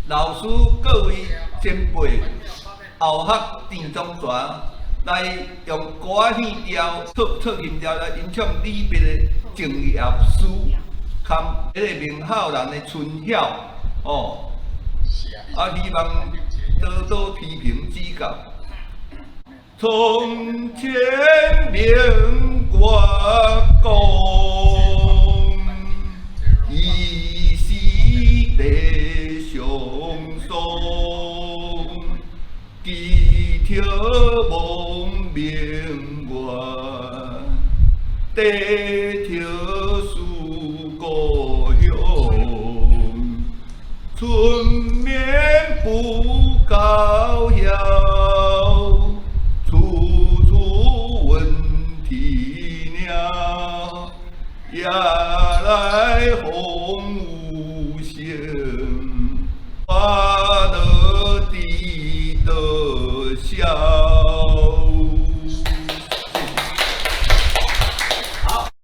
老师各位前辈、后学郑中全来用歌仔戏调、错琴调来演唱李白的《静夜思》，含迄个名好人的春晓哦。啊，希望多多批评指教。从前明月光，依稀地上霜。低头望明月，低头思故乡。春眠不觉晓，处处闻啼鸟。夜来风无声，花落知多少。